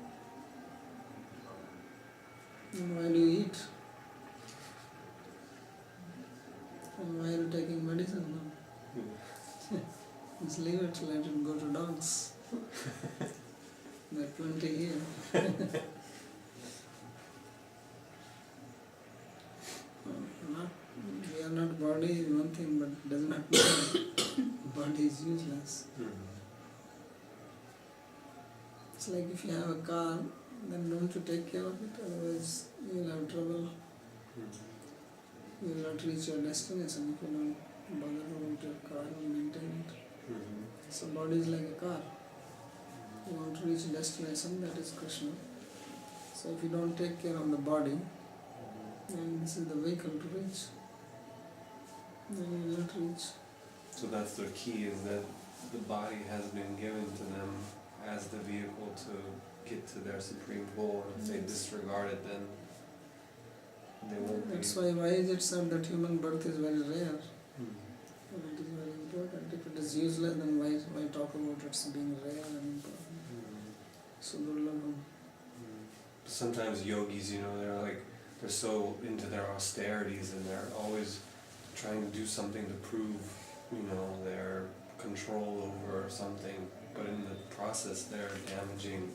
S1: And why do you eat? And why are you taking medicine now?
S2: Mhm.
S1: Just leave it, let it go to dogs. There are plenty here. We are not body is one thing, but it does not mean body is useless.
S2: Mhm.
S1: It's like if you have a car, then don't you take care of it, otherwise you will have trouble.
S2: Mhm.
S1: You will not reach your destination if you don't bother about your car and maintain it.
S2: Mhm.
S1: So body is like a car. You want to reach a destination, that is Krishna. So if you don't take care of the body, then this is the vehicle to reach. Then you will not reach.
S2: So that's their key, is that the body has been given to them as the vehicle to get to their supreme goal, and if they disregard it, then they won't be.
S1: That's why is it said that human birth is very rare?
S2: Hmm.
S1: It is very important. If it is useless, then why talk about its being rare and important?
S2: Hmm.
S1: So durlabham.
S2: Sometimes yogis, they're so into their austerities and they're always trying to do something to prove, their control over something, but in the process they're damaging,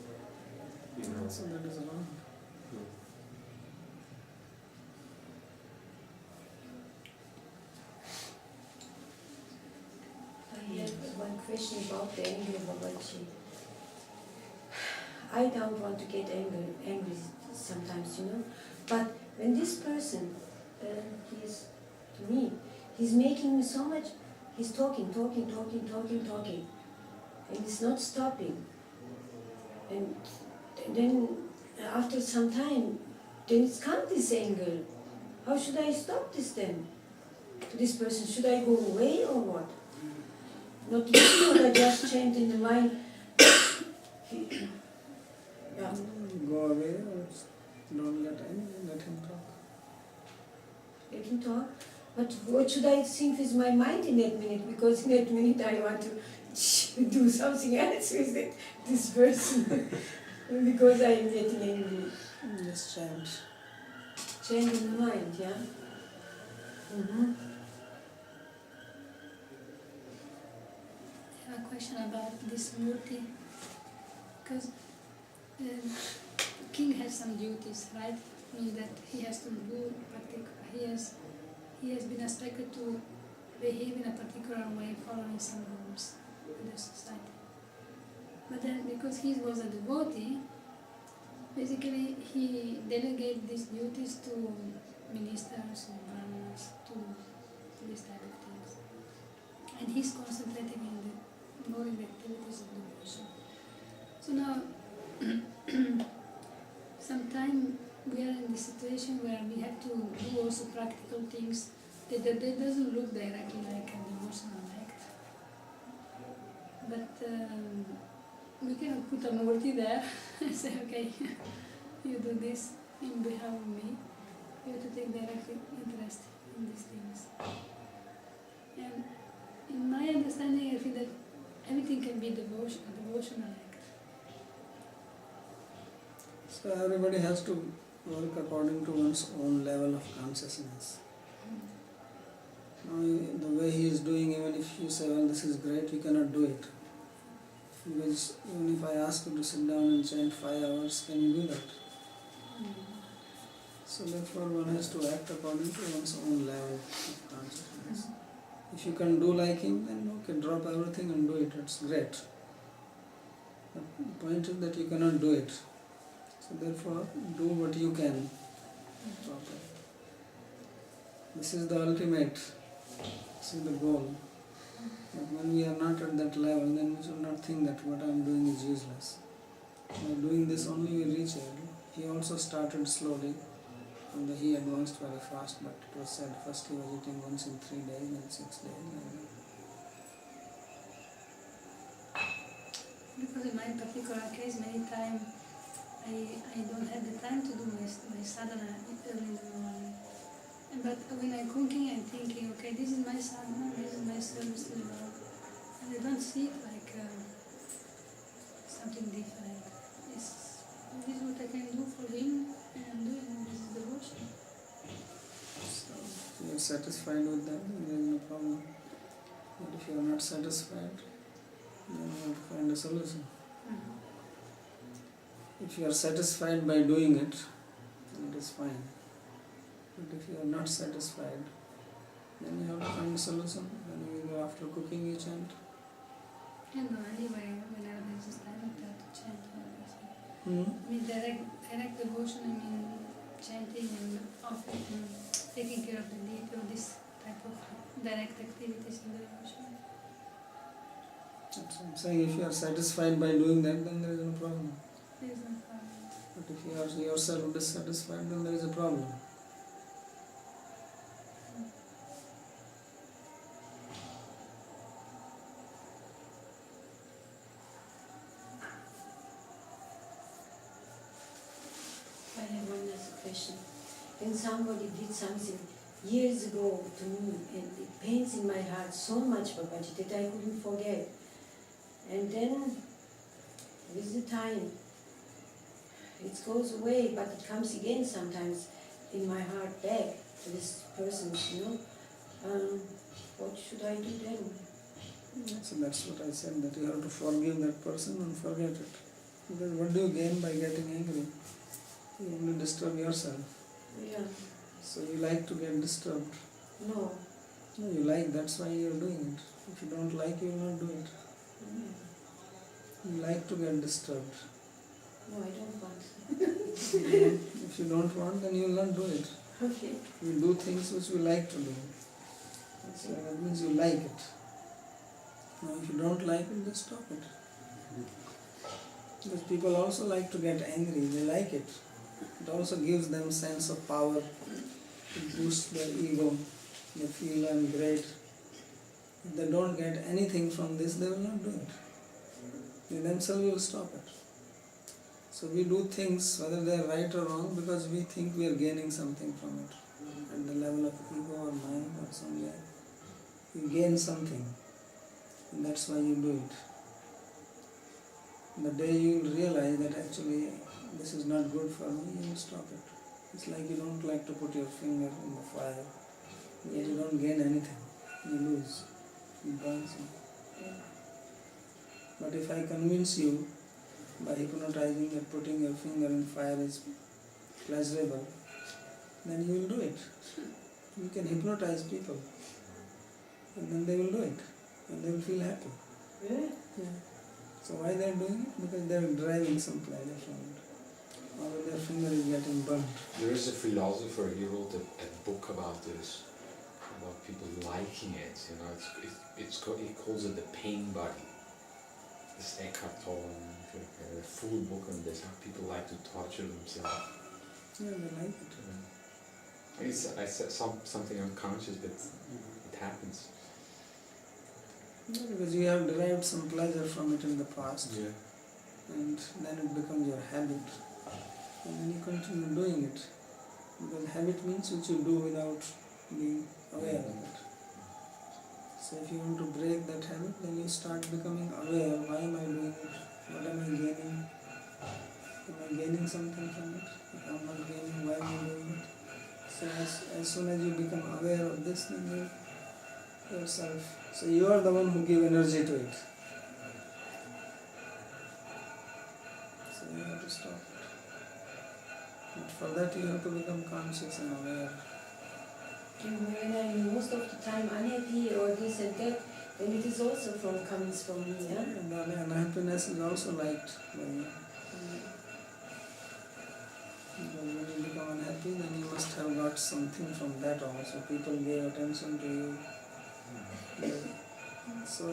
S1: So that is wrong.
S4: I have one question about the anger, Babaji. I don't want to get angry sometimes, but when this person, he's, to me, he's making me so much, he's talking, and it's not stopping. And then after some time, then it's come this anger. How should I stop this then? This person, should I go away or what? Not listen, or I just chant in the mind. Yeah.
S1: Go away or don't let him talk.
S4: Let him talk. But what should I think with my mind in that minute? Because in that minute I want to do something else with this person. Because I am getting angry.
S1: Just chant.
S4: Chant in the mind, yeah? Mm-hmm.
S5: I have a question about this murti, because the king has some duties, right? Meaning that he has to do he has been expected to behave in a particular way, following some rules in the society. But then, because he was a devotee, basically he delegated these duties to ministers or brahmanas to do this type of things. And he's concentrating more in the activities of devotion. So now, sometimes we are in this situation where we have to do also practical things that doesn't look directly like a devotional act. But we cannot put a murti there and say, okay, you do this in behalf of me. You have to take direct interest in these things. And in my understanding, I feel that everything can be a devotional act.
S1: So everybody has to work according to one's own level of consciousness. Now, the way he is doing, even if you say, well, this is great, you cannot do it. Because even if I ask you to sit down and chant 5 hours, can you do that? So therefore one has to act according to one's own level of consciousness. If you can do like him, then okay, drop everything and do it, it's great. But the point is that you cannot do it. So therefore, do what you can. This is the ultimate, this is the goal. But when we are not at that level, then we should not think that what I am doing is useless. By doing this only we reach it. He also started slowly, and he advanced very fast, but it was said first he was eating once in 3 days, then 6 days.
S5: Because in my particular case, many times I don't have the time to do my sadhana early in the morning. But when I'm cooking, I'm thinking, okay, this is my sadhana, this is my service to the Lord. And I don't see it like something different. This is what I can do for Him, and I'm doing this is devotion.
S1: So if you are satisfied with that, then there is no problem. But if you are not satisfied, then you have to find a solution. If you are satisfied by doing it, then it is fine. But if you are not satisfied, then you have to find a solution. Then either after cooking you chant.
S5: And anyway, whenever there's this time, I try to chant. I
S1: Mm-hmm.
S5: mean, direct devotion, I mean, chanting and offering, taking care of the deity, or this type of direct activities in devotion.
S1: That's what I'm saying. If you are satisfied by doing that, then there is no problem.
S5: There is no problem.
S1: But if you are yourself dissatisfied, then there is a problem.
S4: when somebody did something years ago to me, and it pains in my heart so much, Babaji, that I couldn't forget. And then, with the time, it goes away, but it comes again sometimes in my heart back to this person, what should I do then?
S1: So that's what I said, that you have to forgive that person and forget it. Because what do you gain by getting angry? You only disturb yourself.
S4: Yeah,
S1: So you like to get disturbed.
S4: no.
S1: No, you like, that's why you're doing it. If you don't like, you will not do it. You like to get disturbed.
S4: No, I don't want.
S1: If you don't want, then you will not do it.
S4: Okay.
S1: You do things which you like to do. So that means you like it. Now if you don't like it, just stop it. Because people also like to get angry, they like it. It also gives them sense of power, it boosts their ego, they feel I'm great. If they don't get anything from this, they will not do it. They themselves will stop it. So we do things, whether they are right or wrong, because we think we are gaining something from it. At the level of ego or mind or somewhere, you gain something, and that's why you do it. The day you realize that actually this is not good for me, you will stop it. It's like you don't like to put your finger in the fire, because you don't gain anything, you lose, you burn something. But if I convince you by hypnotizing that putting your finger in fire is pleasurable, then you will do it. You can hypnotize people, and then they will do it, and they will feel happy.
S4: Really?
S1: Yeah. So why they are doing it? Because they are deriving some pleasure from it. Or their finger is getting burnt.
S6: There is a philosopher, he wrote a book about this, about people liking it, he calls it the pain body. This Eckhart Tolle, a full book on this, how people like to torture themselves.
S1: Yeah, they like it.
S6: I said something unconscious, but it happens.
S1: Yeah, because you have derived some pleasure from it in the past,
S6: Yeah.
S1: and then it becomes your habit. And then you continue doing it. Because habit means which you do without being aware of it. So if you want to break that habit, then you start becoming aware, why am I doing it? What am I gaining? Am I gaining something from it? If I am not gaining, why am I doing it? So as soon as you become aware of this, then you yourself. So you are the one who give energy to it. So you have to stop it. But for that you have to become conscious and aware.
S4: And when I'm most of the time unhappy or this and that, then it is also comes from me, yeah?
S1: And the unhappiness is also liked by you. Because when you become unhappy, then you must have got something from that also. People gave attention to you. So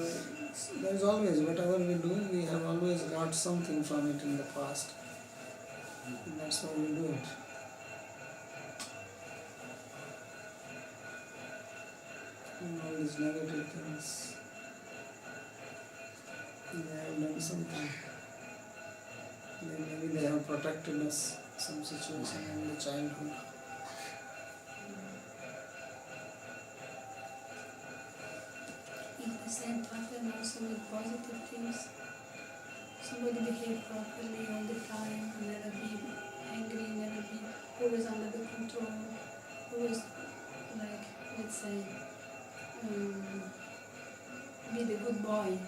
S1: there is always, whatever we do, we have always got something from it in the past. And that's why we do it. And all these negative things, they have done something. Maybe they have protected us some situation in the childhood.
S5: It's the same pattern also with positive things. Somebody behave properly all the time, never be angry, never be always under the control, always like, let's say, be the good boy.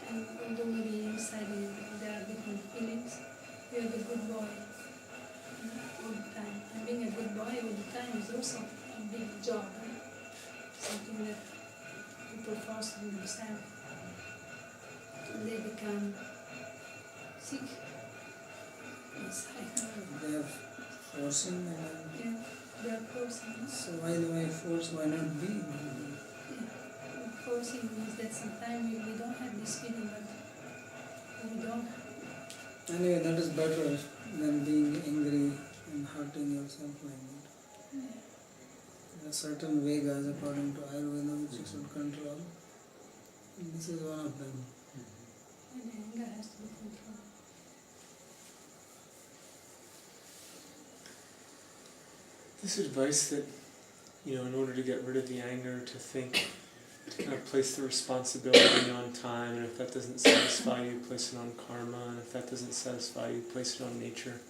S5: And although maybe inside there are different feelings, you're the good boy all the time. And being a good boy all the time is also a big job. Something that people force on themselves. And they become sick inside.
S1: They are forcing and
S5: Yeah, they are forcing.
S1: so why do I force? Why not be?
S5: Yeah. Forcing means that sometimes we don't have this feeling, but we don't.
S1: Anyway, that is better than being angry and hurting yourself like that.
S5: Yeah.
S1: There are certain Vedas according to Ayurveda which you should control. And this is one of them.
S5: And anger has to be controlled.
S7: this advice that, in order to get rid of the anger, to think, to kind of place the responsibility on time, and if that doesn't satisfy you, place it on karma, and if that doesn't satisfy you, place it on nature.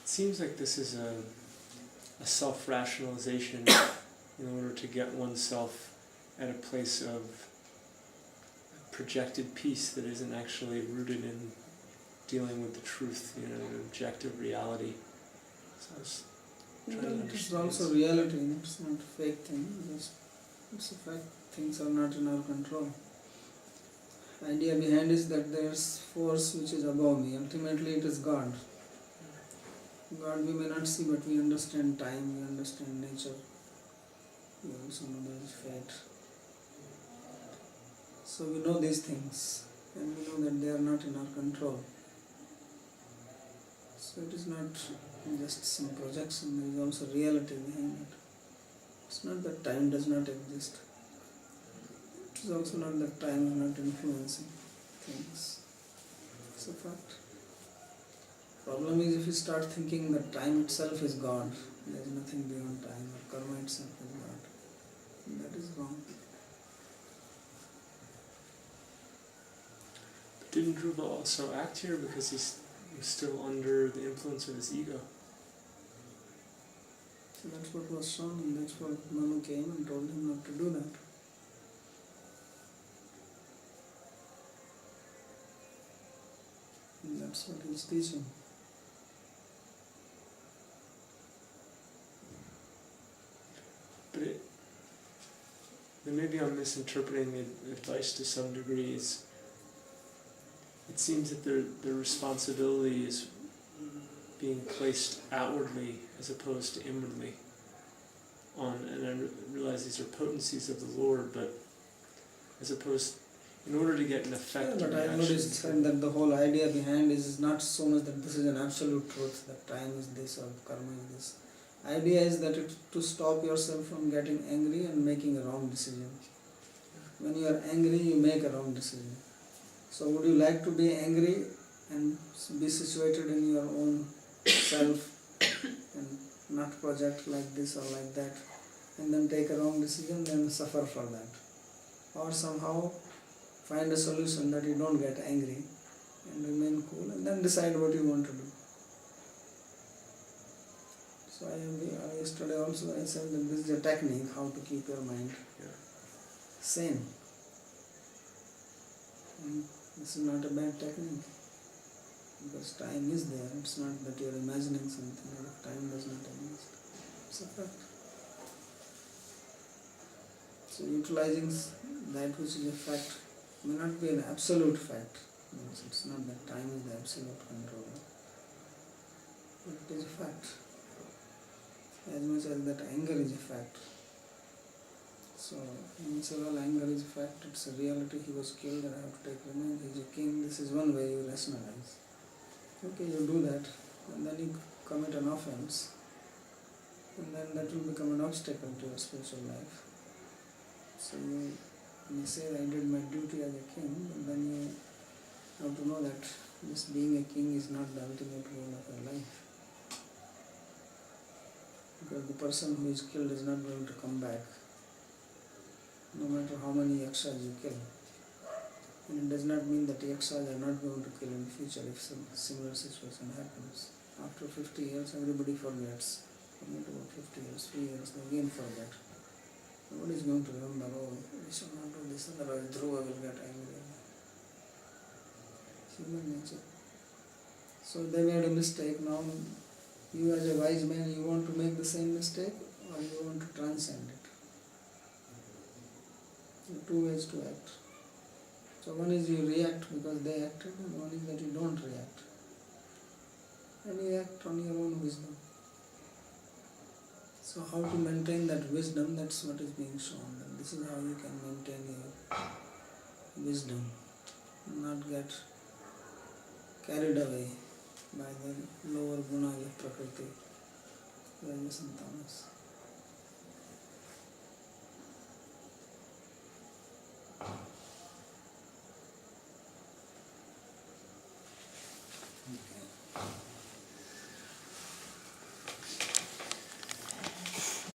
S7: It seems like this is a self-rationalization in order to get oneself at a place of projected peace that isn't actually rooted in dealing with the truth, the objective reality. So I was trying to
S1: It is
S7: understand.
S1: also reality, it's not a fake thing, it's a fact, things are not in our control. Idea behind is that there's force which is above me, ultimately it is God. God we may not see, but we understand time, we understand nature, we also know there is fate. So we know these things, and we know that they are not in our control. So it is not just some projection, there is also reality behind it. It's not that time does not exist. It is also not that time is not influencing things. It's a fact. Problem is if you start thinking that time itself is God, there is nothing beyond time, or karma itself is God. That is wrong.
S7: But didn't Dhruva also act here because he's still under the influence of his ego?
S1: So that's what was shown, and that's what Manu came and told him not to do that. And that's what he's teaching.
S7: But then maybe I'm misinterpreting the advice to some degree. It seems that their responsibility is being placed outwardly as opposed to inwardly. And I realize these are potencies of the Lord, but as opposed, in order to get an effect.
S1: Yeah, but I noticed that the whole idea behind is not so much that this is an absolute truth, that time is this or karma is this. Idea is that to stop yourself from getting angry and making a wrong decision. When you are angry, you make a wrong decision. So would you like to be angry and be situated in your own self and not project like this or like that, and then take a wrong decision, then suffer for that? Or somehow find a solution that you don't get angry and remain cool, and then decide what you want to do. So yesterday also I said that this is a technique how to keep your mind sane. And this is not a bad technique, because time is there. It's not that you are imagining something, or time does not exist. It's a fact. So utilizing that which is a fact may not be an absolute fact. Means it's not that time is the absolute controller, but it is a fact. As much as that anger is a fact. So, in several anger is a fact, it's a reality. He was killed and I have to take revenge. He's a king. This is one way you rationalize. Okay, you do that, and then you commit an offense, and then that will become an obstacle to your spiritual life. So you say, I did my duty as a king, and then you have to know that this being a king is not the ultimate goal of your life. Because the person who is killed is not going to come back, no matter how many yakshas you kill. And it does not mean that yakshas are not going to kill in the future if some similar situation happens. After 50 years, everybody forgets. Not about 50 years, 3 years, they again forget. Nobody is going to remember, oh, we should not do this, otherwise Dhruva will get angry. Human nature. So they made a mistake. Now you as a wise man, you want to make the same mistake, or you want to transcend it. There are two ways to act. So one is you react because they acted, and one is that you don't react. And you act on your own wisdom. So how to maintain that wisdom, that's what is being shown. And this is how you can maintain your wisdom, not get carried away by the lower gunas of Prakriti, Rajas and Tamas.